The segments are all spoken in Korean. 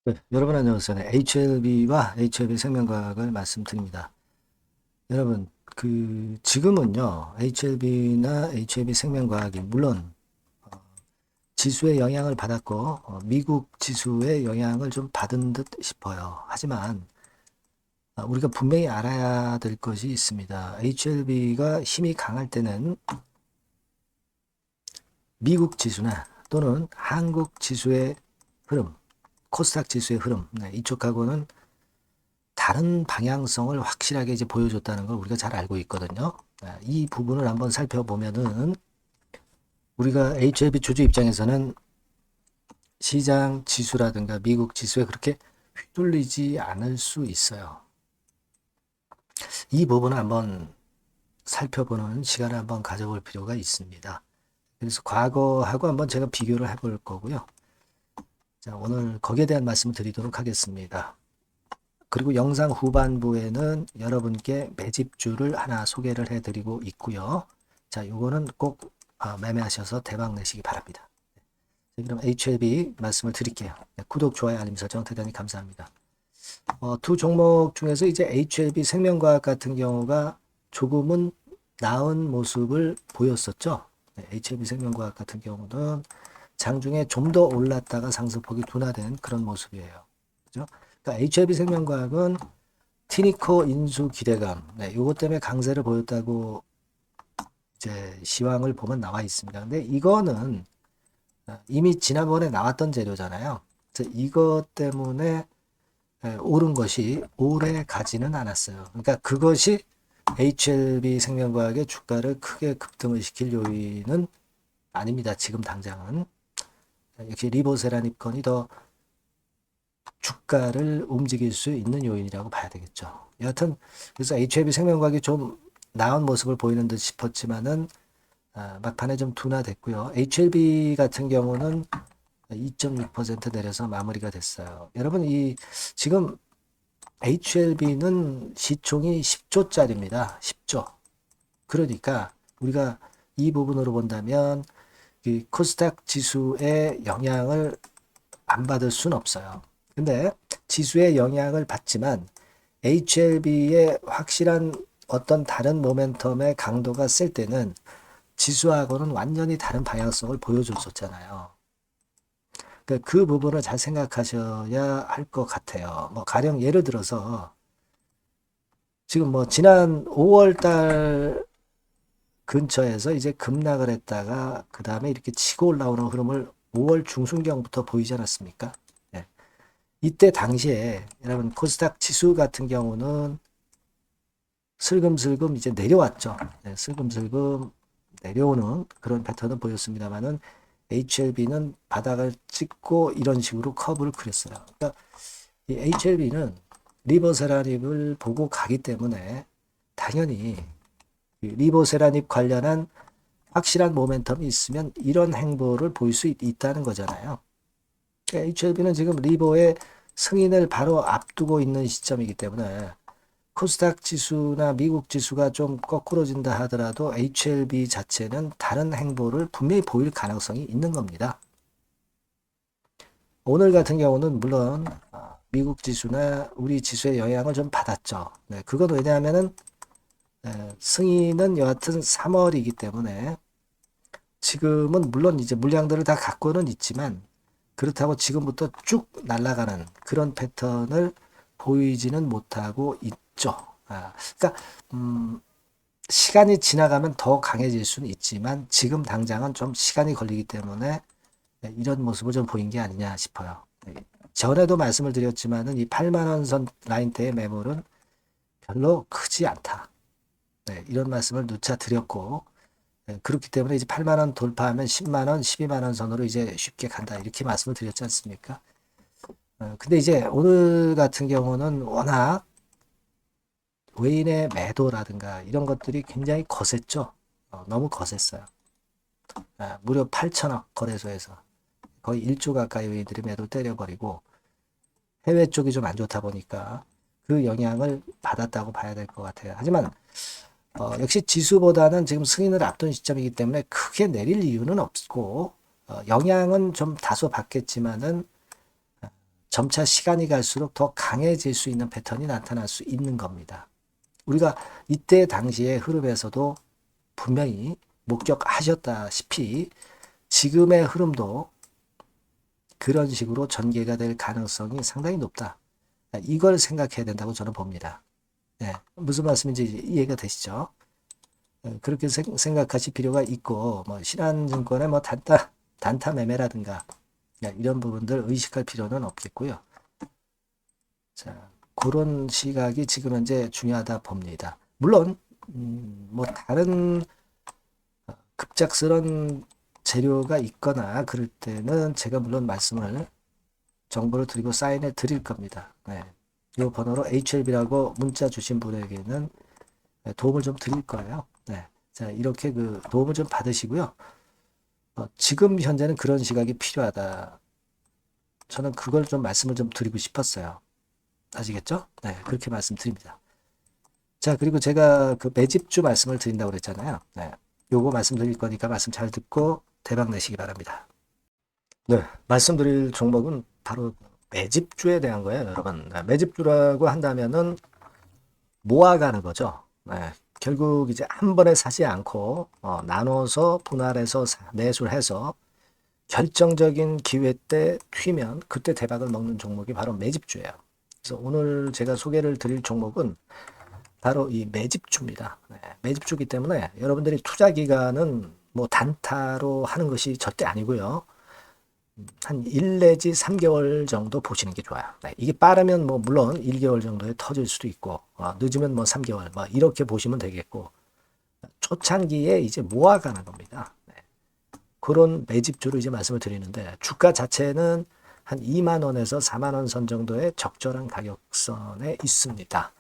네, 여러분 안녕하세요. 네, HLB와 HLB 생명과학을 말씀드립니다. 여러분, 지금은요, HLB나 HLB 생명과학이 물론 지수의 영향을 받았고, 미국 지수의 영향을 좀 받은 듯 싶어요. 하지만, 우리가 분명히 알아야 될 것이 있습니다. HLB가 힘이 강할 때는 미국 지수나 또는 한국 지수의 흐름, 코스닥 지수의 흐름, 네, 이쪽하고는 다른 방향성을 확실하게 이제 보여줬다는 걸 우리가 잘 알고 있거든요. 이 부분을 한번 살펴보면은 우리가 HLB 주주 입장에서는 시장 지수라든가 미국 지수에 그렇게 휘둘리지 않을 수 있어요. 이 부분을 한번 살펴보는 시간을 한번 가져볼 필요가 있습니다. 그래서 과거하고 한번 제가 비교를 해볼 거고요. 자, 오늘 거기에 대한 말씀을 드리도록 하겠습니다. 그리고 영상 후반부에는 여러분께 매집주를 하나 소개를 해드리고 있고요. 자, 요거는 꼭 매매하셔서 대박 내시기 바랍니다. 자, 그럼 HLB 말씀을 드릴게요. 네, 구독, 좋아요, 알림 설정 대단히 감사합니다. 두 종목 중에서 이제 HLB 생명과학 같은 경우가 조금은 나은 모습을 보였었죠. 네, HLB 생명과학 같은 경우는 장중에 좀 더 올랐다가 상승폭이 둔화된 그런 모습이에요. 그죠? 그러니까 HLB 생명과학은 티니커 인수 기대감, 네, 요것 때문에 강세를 보였다고 이제 시황을 보면 나와 있습니다. 근데 이거는 이미 지난번에 나왔던 재료잖아요. 그래서 이것 때문에 오른 것이 오래 가지는 않았어요. 그러니까 그것이 HLB 생명과학의 주가를 크게 급등을 시킬 요인은 아닙니다. 지금 당장은. 역시 리보세라닙건이 더 주가를 움직일 수 있는 요인이라고 봐야 되겠죠. 여하튼 그래서 HLB 생명과학이 좀 나은 모습을 보이는 듯 싶었지만은 막판에 좀 둔화됐고요. HLB 같은 경우는 2.6% 내려서 마무리가 됐어요. 여러분 이 지금 HLB는 시총이 10조짜리입니다. 10조. 그러니까 우리가 이 부분으로 본다면 이 코스닥 지수의 영향을 안 받을 수는 없어요. 근데 지수의 영향을 받지만 HLB의 확실한 어떤 다른 모멘텀의 강도가 셀 때는 지수하고는 완전히 다른 방향성을 보여줬었잖아요. 그러니까 그 부분을 잘 생각하셔야 할 것 같아요. 뭐 가령 예를 들어서 지금 뭐 지난 5월 달 근처에서 이제 급락을 했다가 그 다음에 이렇게 치고 올라오는 흐름을 5월 중순경부터 보이지 않았습니까? 네. 이때 당시에 여러분 코스닥 지수 같은 경우는 슬금슬금 이제 내려왔죠. 네, 슬금슬금 내려오는 그런 패턴을 보였습니다만은 HLB는 바닥을 찍고 이런 식으로 커브를 그렸어요. 그러니까 이 HLB는 리버세라닙을 보고 가기 때문에 당연히 리보세라닙 관련한 확실한 모멘텀이 있으면 이런 행보를 보일 수 있다는 거잖아요. 그러니까 HLB는 지금 리보의 승인을 바로 앞두고 있는 시점이기 때문에 코스닥 지수나 미국 지수가 좀 거꾸로진다 하더라도 HLB 자체는 다른 행보를 분명히 보일 가능성이 있는 겁니다. 오늘 같은 경우는 물론 미국 지수나 우리 지수의 영향을 좀 받았죠. 네, 그건 왜냐하면은 승인은 여하튼 3월이기 때문에 지금은 물론 이제 물량들을 다 갖고는 있지만 그렇다고 지금부터 쭉 날아가는 그런 패턴을 보이지는 못하고 있죠. 그러니까 시간이 지나가면 더 강해질 수는 있지만 지금 당장은 좀 시간이 걸리기 때문에 이런 모습을 좀 보인 게 아니냐 싶어요. 전에도 말씀을 드렸지만은 이 8만 원 선 라인대의 매물은 별로 크지 않다. 네, 이런 말씀을 누차 드렸고 그렇기 때문에 이제 8만 원 돌파하면 10만 원, 12만 원 선으로 이제 쉽게 간다. 이렇게 말씀을 드렸지 않습니까? 근데 이제 오늘 같은 경우는 워낙 외인의 매도라든가 이런 것들이 굉장히 거셌죠. 너무 거셌어요. 무려 8천억 거래소에서 거의 1조 가까이 외인들이 매도 때려버리고 해외 쪽이 좀 안 좋다 보니까 그 영향을 받았다고 봐야 될 것 같아요. 하지만 역시 지수보다는 지금 승인을 앞둔 시점이기 때문에 크게 내릴 이유는 없고 영향은 좀 다소 받겠지만은 점차 시간이 갈수록 더 강해질 수 있는 패턴이 나타날 수 있는 겁니다. 우리가 이때 당시의 흐름에서도 분명히 목격하셨다시피 지금의 흐름도 그런 식으로 전개가 될 가능성이 상당히 높다. 이걸 생각해야 된다고 저는 봅니다. 네, 무슨 말씀인지 이해가 되시죠? 그렇게 생각하실 필요가 있고, 뭐 신한증권의 뭐 단타 매매라든가 이런 부분들 의식할 필요는 없겠고요. 자, 그런 시각이 지금 현재 중요하다 봅니다. 물론 뭐 다른 급작스런 재료가 있거나 그럴 때는 제가 물론 정보를 드리고 사인해 드릴 겁니다. 네. 이 번호로 HLB라고 문자 주신 분에게는 도움을 좀 드릴 거예요. 네. 자, 이렇게 그 도움을 좀 받으시고요. 지금 현재는 그런 시각이 필요하다. 저는 그걸 좀 말씀을 좀 드리고 싶었어요. 아시겠죠? 네, 그렇게 말씀드립니다. 자, 그리고 제가 그 매집주 말씀을 드린다고 그랬잖아요. 네. 요거 말씀드릴 거니까 말씀 잘 듣고 대박 내시기 바랍니다. 네, 말씀드릴 종목은 바로 매집주에 대한 거예요, 여러분. 네, 매집주라고 한다면은 모아가는 거죠. 네, 결국 이제 한 번에 사지 않고 나눠서 분할해서 매수를 해서 결정적인 기회 때 튀면 그때 대박을 먹는 종목이 바로 매집주예요. 그래서 오늘 제가 소개를 드릴 종목은 바로 이 매집주입니다. 네, 매집주기 때문에 여러분들이 투자 기간은 뭐 단타로 하는 것이 절대 아니고요. 한 1 내지 3개월 정도 보시는 게 좋아요. 네, 이게 빠르면 뭐 물론 1개월 정도에 터질 수도 있고 늦으면 뭐 3개월 뭐 이렇게 보시면 되겠고 초창기에 이제 모아가는 겁니다. 네, 그런 매집주로 이제 말씀을 드리는데 주가 자체는 한 2만 원에서 4만 원 선 정도의 적절한 가격선에 있습니다.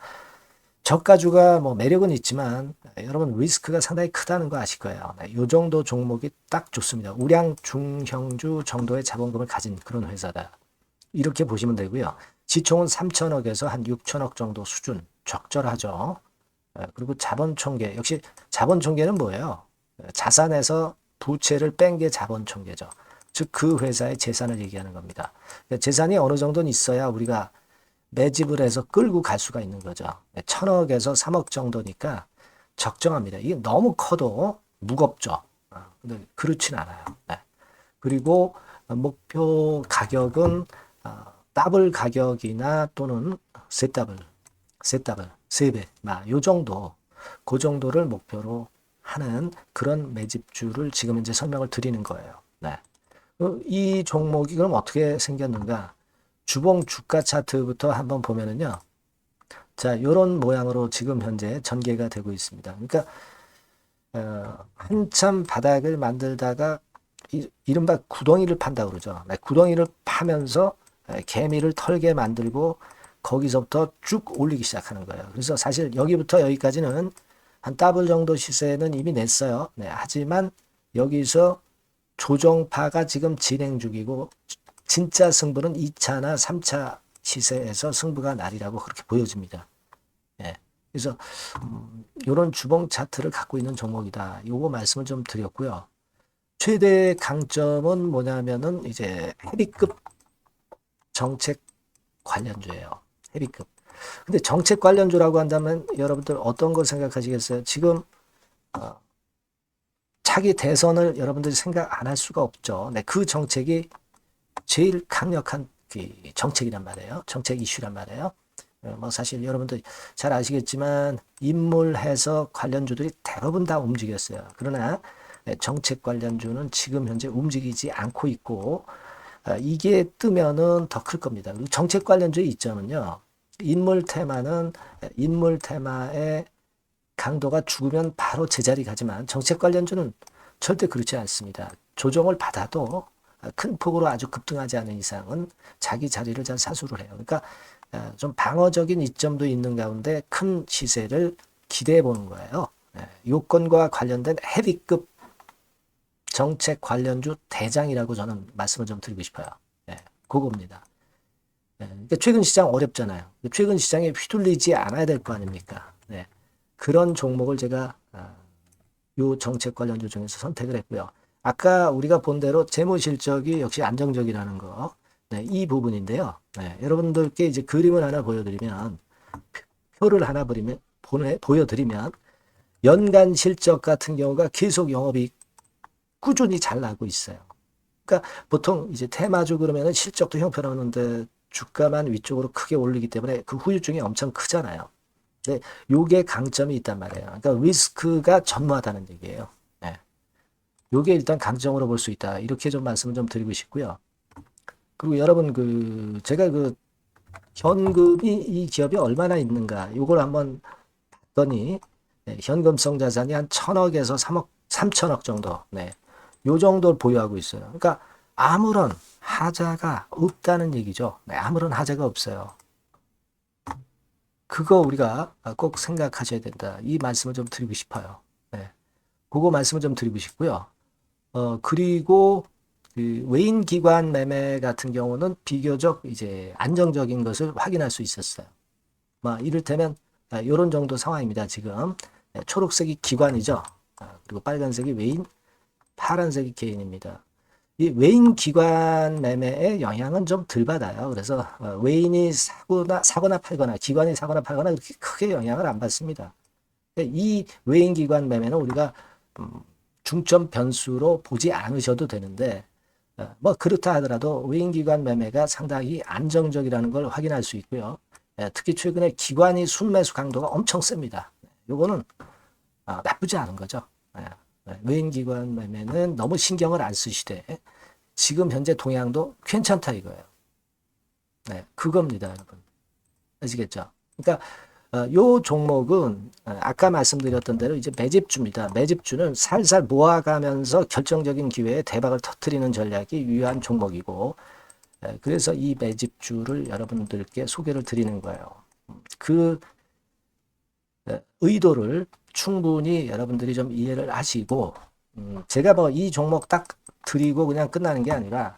저가주가 뭐 매력은 있지만 여러분 리스크가 상당히 크다는 거 아실 거예요. 네, 이 정도 종목이 딱 좋습니다. 우량 중형주 정도의 자본금을 가진 그런 회사다. 이렇게 보시면 되고요. 지총은 3천억에서 한 6천억 정도 수준 적절하죠. 그리고 자본총계 역시 자본총계는 뭐예요? 자산에서 부채를 뺀 게 자본총계죠. 즉 그 회사의 재산을 얘기하는 겁니다. 재산이 어느 정도는 있어야 우리가 매집을 해서 끌고 갈 수가 있는 거죠. 1,000억에서 3억 정도니까 적정합니다. 이게 너무 커도 무겁죠. 근데 그렇진 않아요. 네. 그리고 목표 가격은 더블 가격이나 또는 세 더블, 세 배, 요 정도, 그 정도를 목표로 하는 그런 매집주를 지금 이제 설명을 드리는 거예요. 네. 이 종목이 그럼 어떻게 생겼는가? 주봉 주가 차트부터 한번 보면은요. 자, 요런 모양으로 지금 현재 전개가 되고 있습니다. 그러니까 한참 바닥을 만들다가 이른바 구덩이를 판다고 그러죠. 네, 구덩이를 파면서 개미를 털게 만들고 거기서부터 쭉 올리기 시작하는 거예요. 그래서 사실 여기부터 여기까지는 한 더블 정도 시세는 이미 냈어요. 네, 하지만 여기서 조정파가 지금 진행 중이고 진짜 승부는 2차나 3차 시세에서 승부가 날이라고 그렇게 보여집니다. 예. 그래서 이런 주봉 차트를 갖고 있는 종목이다. 요거 말씀을 좀 드렸고요. 최대 강점은 뭐냐면은 이제 헤비급 정책 관련주예요. 헤비급. 근데 정책 관련주라고 한다면 여러분들 어떤 걸 생각하시겠어요? 지금 차기 대선을 여러분들이 생각 안 할 수가 없죠. 네, 그 정책이 제일 강력한 정책이란 말이에요. 정책 이슈란 말이에요. 뭐 사실 여러분들 잘 아시겠지만 인물 해석 관련주들이 대부분 다 움직였어요. 그러나 정책 관련주는 지금 현재 움직이지 않고 있고 이게 뜨면은 더 클 겁니다. 정책 관련주의 이점은요. 인물 테마의 강도가 죽으면 바로 제자리 가지만 정책 관련주는 절대 그렇지 않습니다. 조정을 받아도 큰 폭으로 아주 급등하지 않은 이상은 자기 자리를 잘 사수를 해요. 그러니까 좀 방어적인 이점도 있는 가운데 큰 시세를 기대해 보는 거예요. 요건과 관련된 헤비급 정책 관련주 대장이라고 저는 말씀을 좀 드리고 싶어요. 그겁니다. 그러니까 최근 시장 어렵잖아요. 최근 시장에 휘둘리지 않아야 될 거 아닙니까? 그런 종목을 제가 요 정책 관련주 중에서 선택을 했고요. 아까 우리가 본 대로 재무 실적이 역시 안정적이라는 거. 네, 이 부분인데요. 네, 여러분들께 이제 그림을 하나 보여드리면, 표를 하나 보여드리면, 연간 실적 같은 경우가 계속 영업이익 꾸준히 잘 나고 있어요. 그러니까 보통 이제 테마주 그러면은 실적도 형편없는데 주가만 위쪽으로 크게 올리기 때문에 그 후유증이 엄청 크잖아요. 근데 요게 강점이 있단 말이에요. 그러니까 리스크가 전무하다는 얘기예요. 네. 요게 일단 강점으로 볼 수 있다. 이렇게 좀 말씀을 좀 드리고 싶고요. 그리고 여러분 제가 현금이 이 기업이 얼마나 있는가 요걸 한번 봤더니 네, 현금성 자산이 한 1,000억에서 3억, 3천억 정도. 네. 요 정도를 보유하고 있어요. 그러니까 아무런 하자가 없다는 얘기죠. 네, 아무런 하자가 없어요. 그거 우리가 꼭 생각하셔야 된다. 이 말씀을 좀 드리고 싶어요. 네. 그거 말씀을 좀 드리고 싶고요. 그리고 그 외인 기관 매매 같은 경우는 비교적 이제 안정적인 것을 확인할 수 있었어요. 이를테면 이런 정도 상황입니다. 지금 네, 초록색이 기관이죠. 그리고 빨간색이 외인, 파란색이 개인입니다. 이 외인 기관 매매의 영향은 좀 덜 받아요. 그래서 외인이 사거나 팔거나 기관이 사거나 팔거나 그렇게 크게 영향을 안 받습니다. 이 외인 기관 매매는 우리가 중점 변수로 보지 않으셔도 되는데 그렇다 하더라도 외인 기관 매매가 상당히 안정적이라는 걸 확인할 수 있고요. 특히 최근에 기관이 순매수 강도가 엄청 셉니다. 요거는 나쁘지 않은 거죠. 외인 기관 매매는 너무 신경을 안 쓰시되 지금 현재 동향도 괜찮다 이거예요. 네, 그겁니다, 여러분. 아시겠죠? 그러니까 요 종목은 아까 말씀드렸던 대로 이제 매집주입니다. 매집주는 살살 모아가면서 결정적인 기회에 대박을 터뜨리는 전략이 유효한 종목이고 그래서 이 매집주를 여러분들께 소개를 드리는 거예요. 그 의도를 충분히 여러분들이 좀 이해를 하시고 제가 이 종목 딱 드리고 그냥 끝나는 게 아니라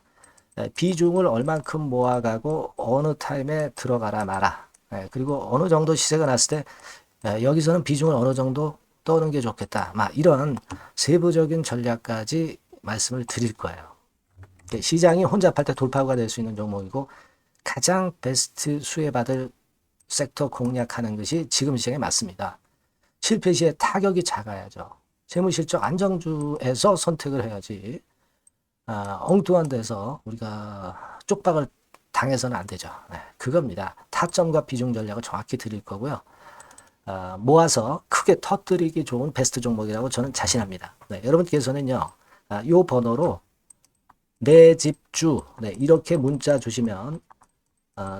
비중을 얼만큼 모아가고 어느 타임에 들어가라 마라. 그리고 어느 정도 시세가 났을 때 여기서는 비중을 어느 정도 떠는 게 좋겠다. 이런 세부적인 전략까지 말씀을 드릴 거예요. 시장이 혼자 팔 때 돌파구가 될 수 있는 종목이고 가장 베스트 수혜받을 섹터 공략하는 것이 지금 시장에 맞습니다. 실패 시에 타격이 작아야죠. 재무실적 안정주에서 선택을 해야지 엉뚱한 데서 우리가 쪽박을 당해서는 안 되죠. 네, 그겁니다. 타점과 비중 전략을 정확히 드릴 거고요. 모아서 크게 터뜨리기 좋은 베스트 종목이라고 저는 자신합니다. 네, 여러분께서는요. 이 번호로 내 집주 이렇게 문자 주시면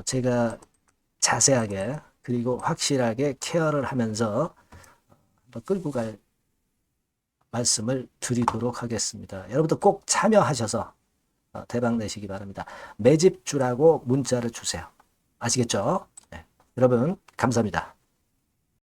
제가 자세하게 그리고 확실하게 케어를 하면서 끌고 갈 말씀을 드리도록 하겠습니다. 여러분들 꼭 참여하셔서 대박 내시기 바랍니다. 매집주라고 문자를 주세요. 아시겠죠? 네. 여러분 감사합니다.